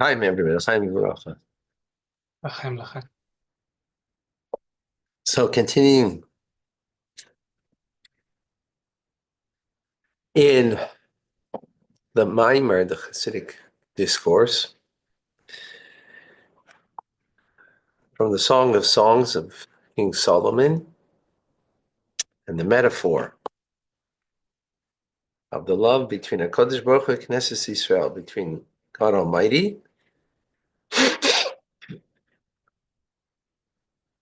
Hi, everybody. Hi, Baruch. Lachem, lachem. So continuing in the Maimer, the Hasidic discourse, from the Song of Songs of King Solomon, and the metaphor of the love between HaKadosh Baruch Hu and Knesset Yisrael, between God Almighty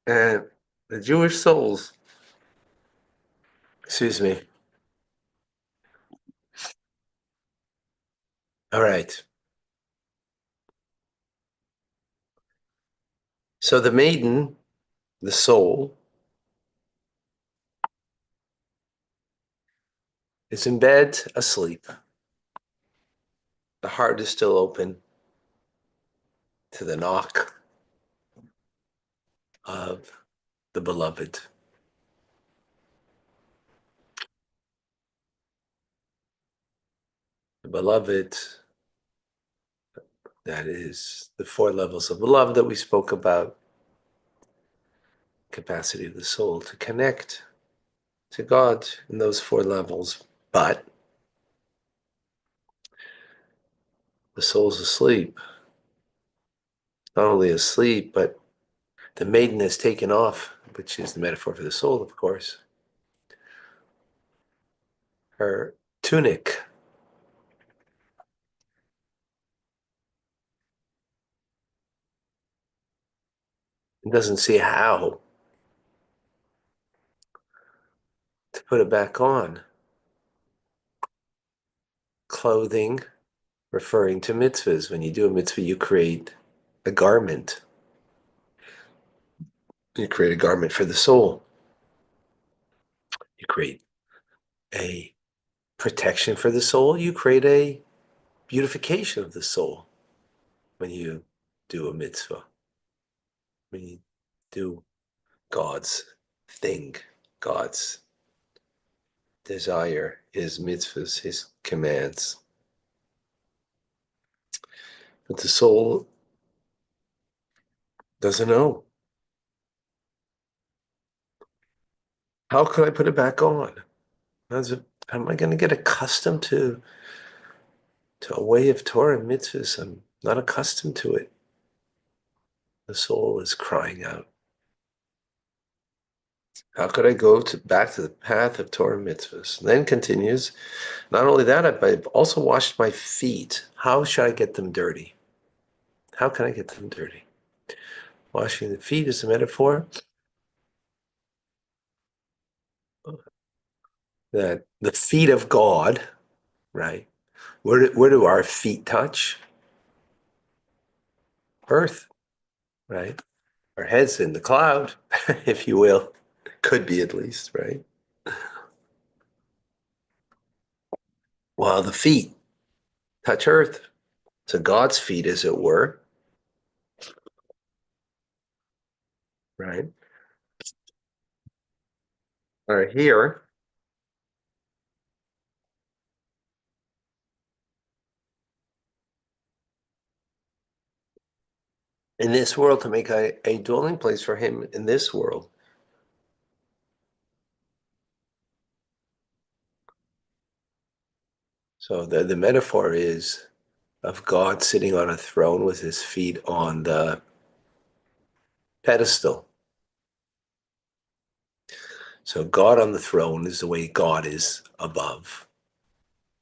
and the Jewish souls. Excuse me. All right. So the maiden, the soul, is in bed asleep. The heart is still open to the knock of the beloved. The beloved, that is the four levels of love that we spoke about, capacity of the soul to connect to God in those four levels. But the soul's asleep. Not only asleep, but the maiden has taken off, which is the metaphor for the soul, of course, her tunic. And doesn't see how to put it back on. Clothing, referring to mitzvahs. When you do a mitzvah, you create a garment. You create a garment for the soul. You create a protection for the soul. You create a beautification of the soul when you do a mitzvah. When you do God's thing, God's desire, His mitzvahs, His commands. But the soul doesn't know. How can I put it back on? How am I going to get accustomed to a way of Torah and mitzvahs? I'm not accustomed to it. The soul is crying out. How could I go back to the path of Torah and mitzvahs? And then continues, not only that, I've also washed my feet. How should I get them dirty? How can I get them dirty? Washing the feet is a metaphor that the feet of God, right? Where do our feet touch? Earth, right? Our head's in the cloud, if you will. Could be at least, right? While the feet touch earth. So God's feet, as it were, right, are here in this world to make a dwelling place for him in this world. So the metaphor is of God sitting on a throne with his feet on the pedestal. So God on the throne is the way God is above.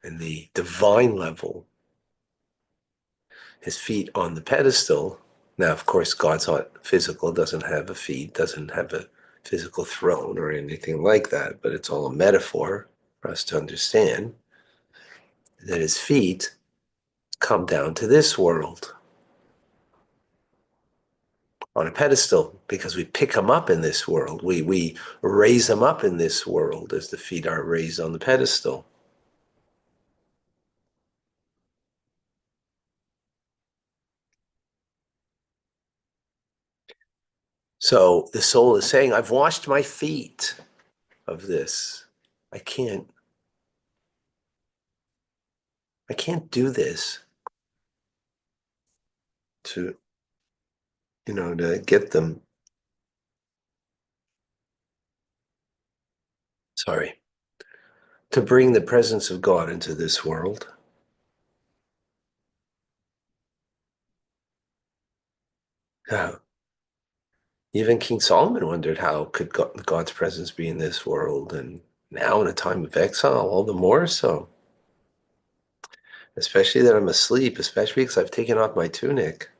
And the divine level, his feet on the pedestal. Now, of course, God's not physical, doesn't have a feet, doesn't have a physical throne or anything like that, but it's all a metaphor for us to understand that his feet come down to this world on a pedestal because we pick him up in this world. We raise him up in this world as the feet are raised on the pedestal. So the soul is saying, I've washed my feet of this. I can't I can't do this to, to get them. Sorry. To bring the presence of God into this world. How? Even King Solomon wondered how could God's presence be in this world, and now in a time of exile, all the more so. Especially that I'm asleep, especially because I've taken off my tunic.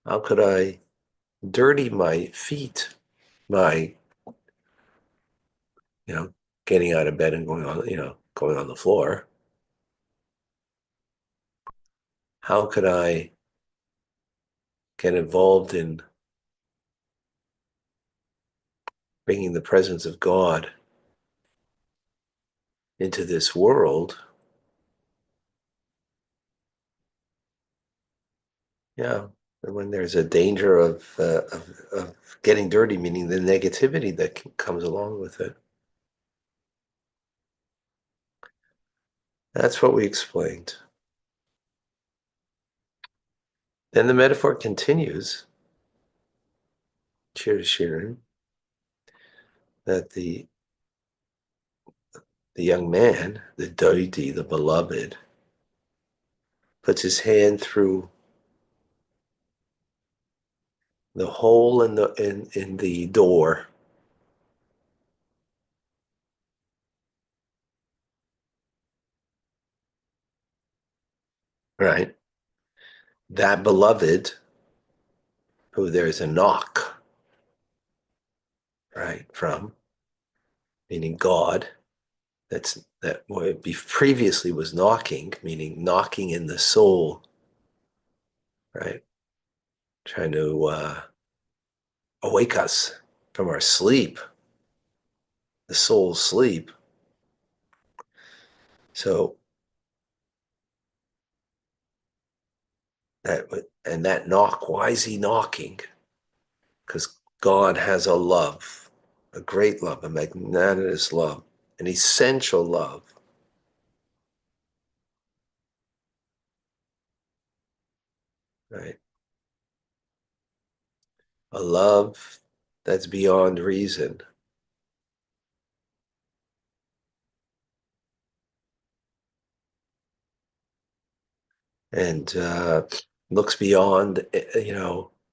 How could I dirty my feet by, getting out of bed and going on the floor? How could I get involved in bringing the presence of God into this world? Yeah, and when there's a danger of getting dirty, meaning the negativity that comes along with it. That's what we explained. Then the metaphor continues, Shirin, that the young man, the doidi, the beloved, puts his hand through the hole in the door. Right? That beloved, who there's a knock, right, from, meaning God, that what previously was knocking, meaning knocking in the soul, right? Trying to awake us from our sleep, the soul's sleep. So that knock, why is he knocking? Because God has a love, a great love, a magnanimous love, an essential love, right? A love that's beyond reason. And looks beyond,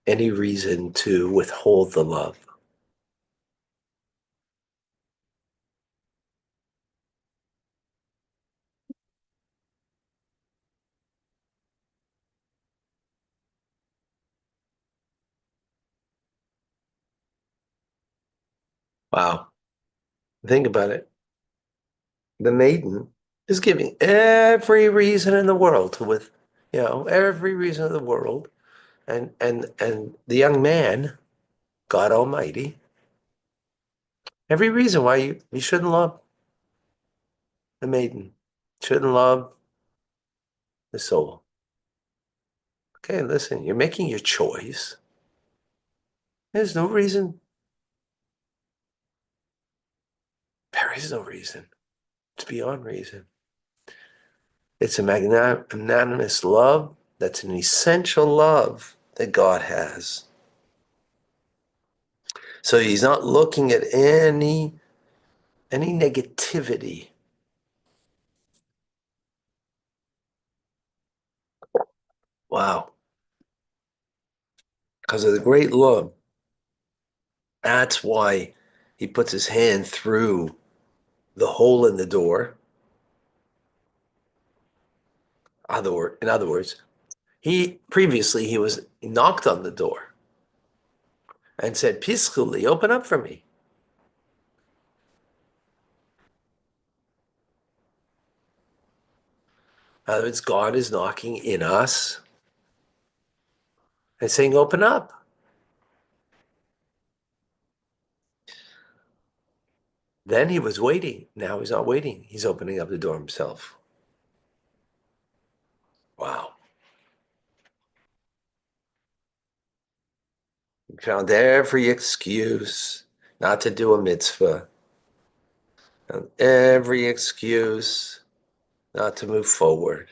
any reason to withhold the love. Wow. Think about it. The maiden is giving every reason in the world every reason in the world. And the young man, God Almighty, every reason why you shouldn't love the maiden, shouldn't love the soul. Okay, listen, you're making your choice. There's no reason. There is no reason. It's beyond reason. It's a magnanimous love that's an essential love that God has. So he's not looking at any negativity. Wow. Because of the great love. That's why he puts his hand through the hole in the door. In other words, he knocked on the door and said, "Piskuli, open up for me." In other words, God is knocking in us and saying, "Open up." Then he was waiting. Now he's not waiting. He's opening up the door himself. Wow. He found every excuse not to do a mitzvah. And every excuse not to move forward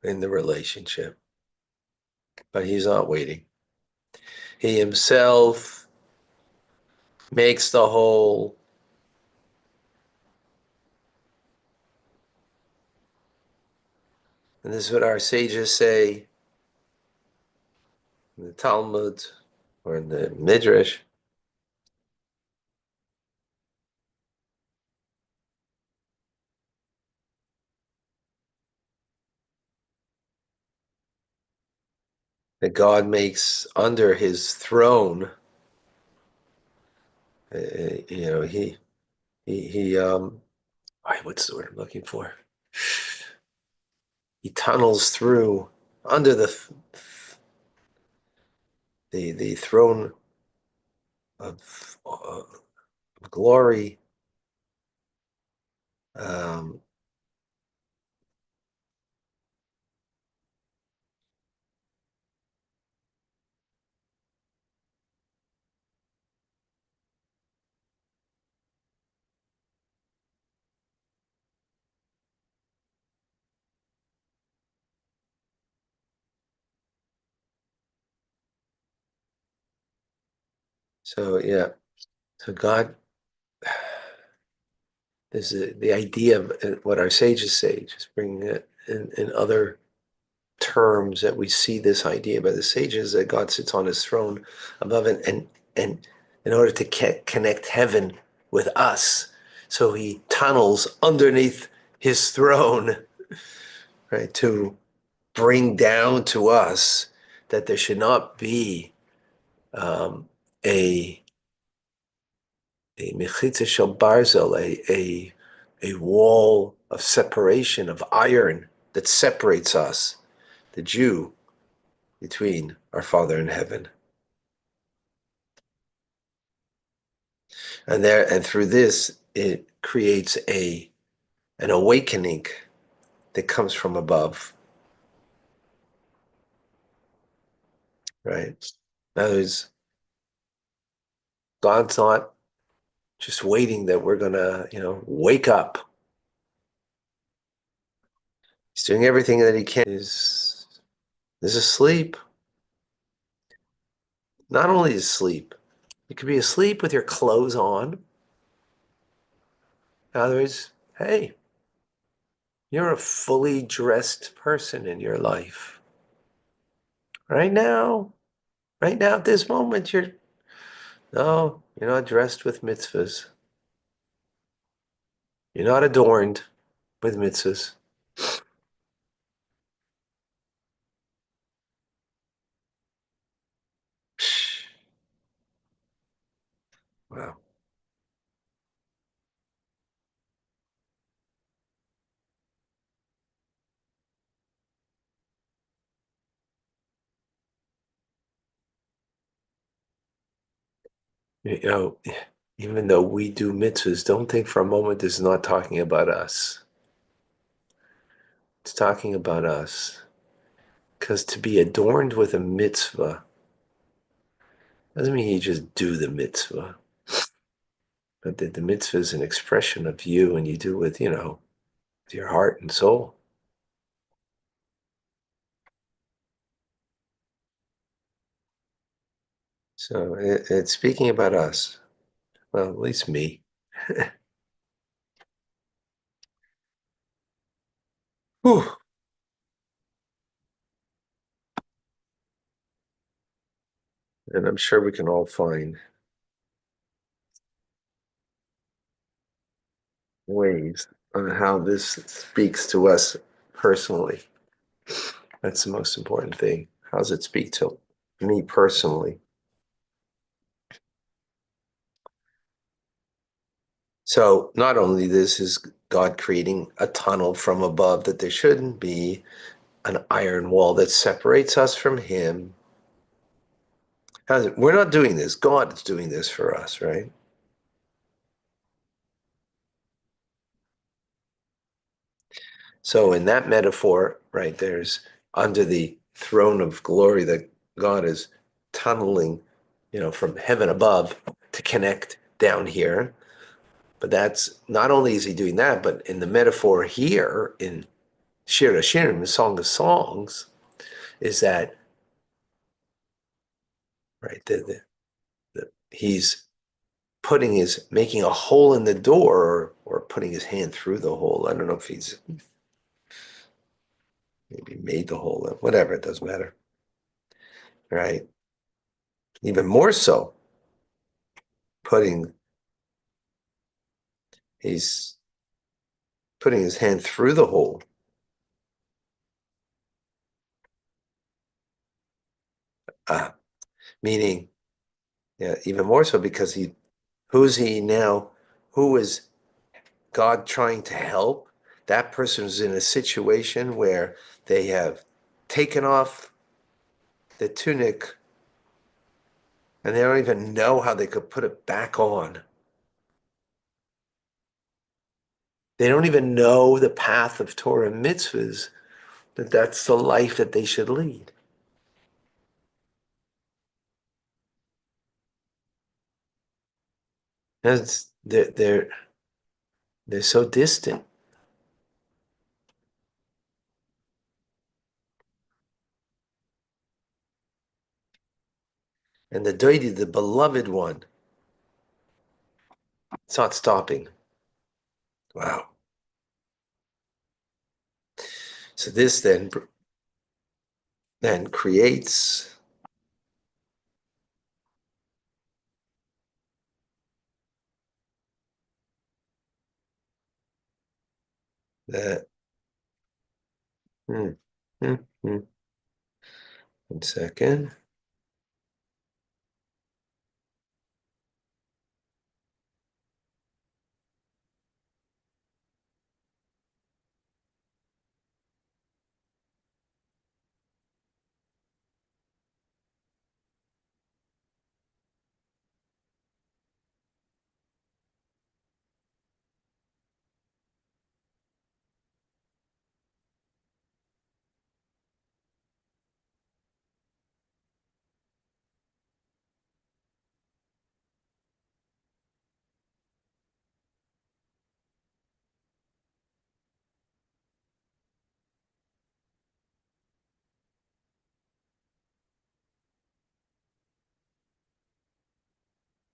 in the relationship. But he's not waiting. He himself makes the whole. And this is what our sages say in the Talmud or in the Midrash. That God makes under his throne, what's the word I'm looking for? He tunnels through under the throne of glory. Um, so yeah, so God, this is the idea of what our sages say, just bringing it in other terms that we see this idea by the sages that God sits on his throne above it, and in order to connect heaven with us, so he tunnels underneath his throne, right, to bring down to us that there should not be um, a mechitza shel barzel, a wall of separation of iron that separates us, the Jew, between our Father in heaven. And through this, it creates an awakening that comes from above, right? In other words, God's not just waiting that we're gonna, wake up. He's doing everything that he can. Is asleep. Not only is asleep, you could be asleep with your clothes on. In other words, hey, you're a fully dressed person in your life. Right now, at this moment, no, you're not dressed with mitzvahs. You're not adorned with mitzvahs. Wow. You know, even though we do mitzvahs, don't think for a moment this is not talking about us. It's talking about us. Because to be adorned with a mitzvah doesn't mean you just do the mitzvah. But the mitzvah is an expression of you, and you do with, with your heart and soul. So it's speaking about us. Well, at least me. Whew. And I'm sure we can all find ways on how this speaks to us personally. That's the most important thing. How does it speak to me personally? So not only this is God creating a tunnel from above, that there shouldn't be an iron wall that separates us from him. We're not doing this. God is doing this for us, right? So in that metaphor, right, there's under the throne of glory that God is tunneling, from heaven above to connect down here. But that's not only is he doing that, but in the metaphor here in Shir Hashirim, the Song of Songs, is that right? He's making a hole in the door or putting his hand through the hole. I don't know if he's maybe made the hole, whatever, it doesn't matter. Right? Even more so, he's putting his hand through the hole. Meaning, yeah, even more so because who's he now? Who is God trying to help? That person is in a situation where they have taken off the tunic and they don't even know how they could put it back on. They don't even know the path of Torah and mitzvahs, that that's the life that they should lead. They're so distant. And the doidi, the beloved one, it's not stopping. Wow. So this then creates that. Hmm, hmm, hmm. 1 second.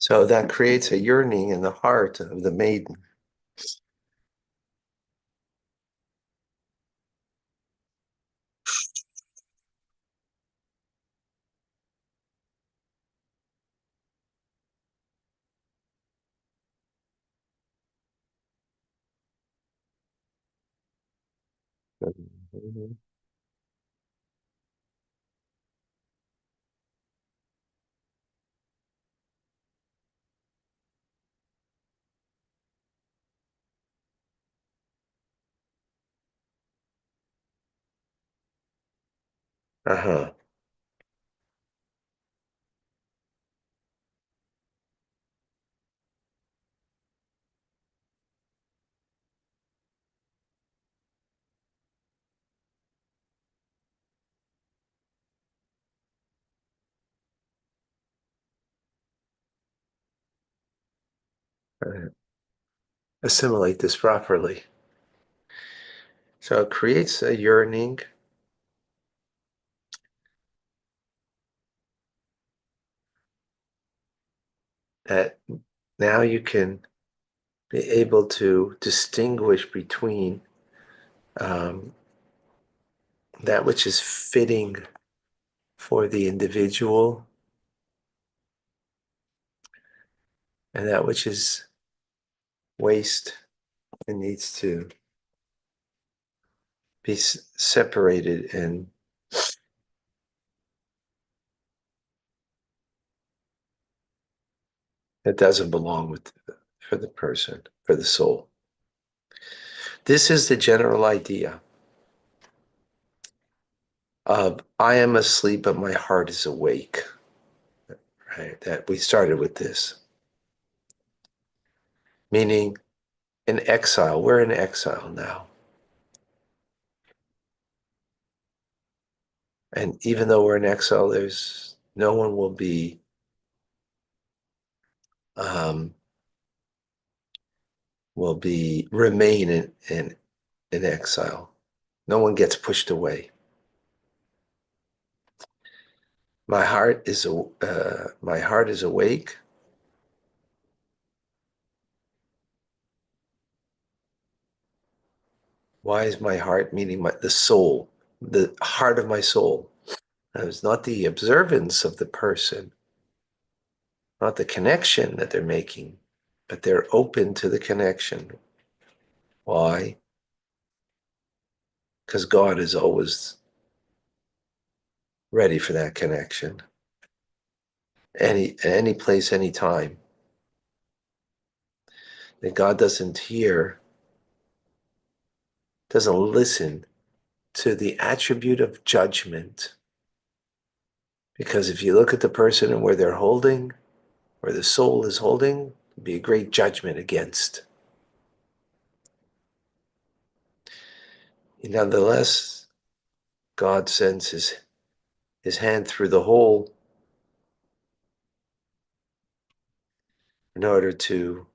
So that creates a yearning in the heart of the maiden. Uh-huh. Assimilate this properly. So it creates a yearning that now you can be able to distinguish between that which is fitting for the individual and that which is waste and needs to be separated and it doesn't belong for the person, for the soul. This is the general idea of I am asleep, but my heart is awake. Right? That we started with this. Meaning in exile. We're in exile now. And even though we're in exile, there's no one will be will remain in exile. No one gets pushed away. My heart is awake. Why is my heart, meaning the soul, the heart of my soul? Now, it's not the observance of the person, not the connection that they're making, but they're open to the connection. Why? Because God is always ready for that connection. Any place, any time. That God doesn't listen to the attribute of judgment. Because if you look at the person and where they're holding, where the soul is holding, it'd be a great judgment against. Nonetheless, God sends his hand through the hole in order to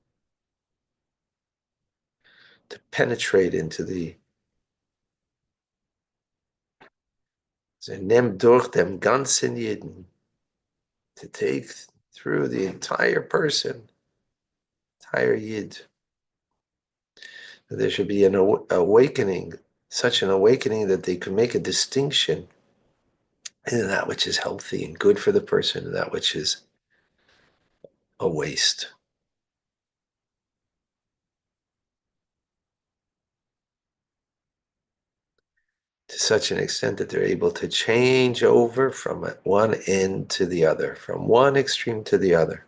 penetrate into nimm durch dem ganzen Jeden, to take through the entire person, entire Yid. There should be an awakening, such an awakening that they can make a distinction in that which is healthy and good for the person and that which is a waste. To such an extent that they're able to change over from one end to the other, from one extreme to the other.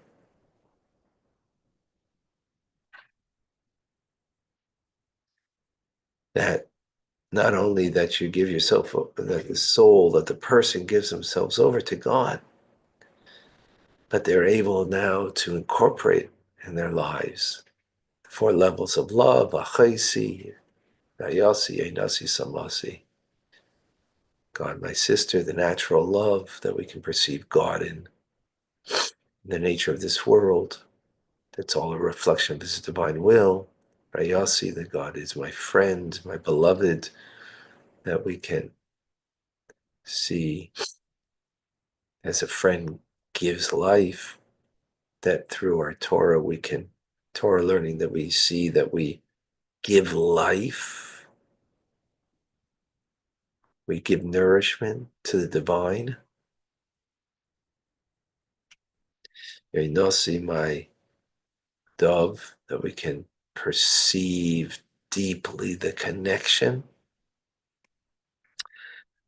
That not only that you give yourself, that the soul, that the person gives themselves over to God, but they're able now to incorporate in their lives the four levels of love, achaisi, ayasi, einasi, samasi. God, my sister, the natural love that we can perceive God in the nature of this world. That's all a reflection of his divine will. Ayasi, that God is my friend, my beloved, that we can see as a friend gives life, that through our Torah Torah learning, that we see that we give life, we give nourishment to the divine. Einasi, my dove, that we can perceive deeply the connection.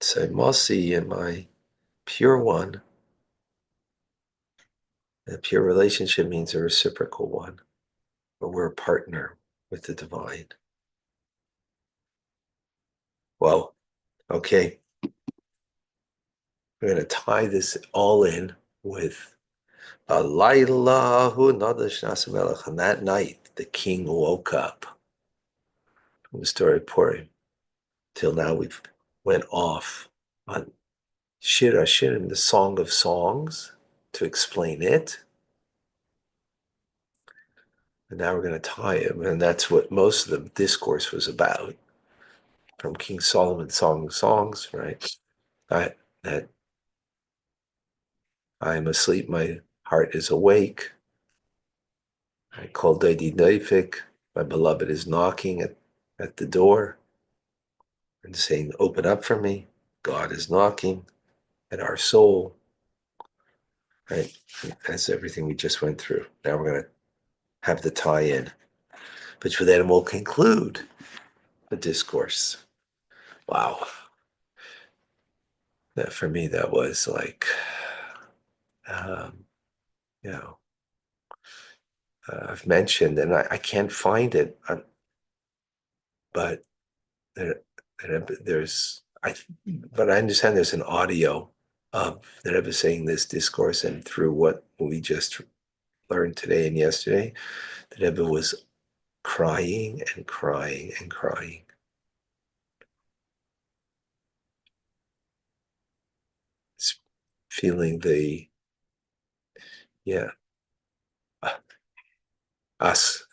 Tzemasi, and my pure one. A pure relationship means a reciprocal one, where we're a partner with the divine. Well, okay. We're going to tie this all in with Alaylahu Nadash Nasamelech. And that night, the king woke up from the story of Purim. Till now, we've went off on Shir Hashirim, the Song of Songs, to explain it. And now we're going to tie it, and that's what most of the discourse was about, from King Solomon's Song of Songs, right? That I am asleep, my heart is awake. I call Daidi Daifik, my beloved is knocking at the door and saying, open up for me. God is knocking at our soul, right? That's everything we just went through. Now we're going to have the tie-in, which then we'll conclude the discourse. Wow. That for me, that was like, um, you know, I've mentioned, and I can't find it, but there's, but I understand there's an audio of the Rebbe saying this discourse, and through what we just learned today and yesterday, the Rebbe was crying and crying and crying. It's feeling yeah, us.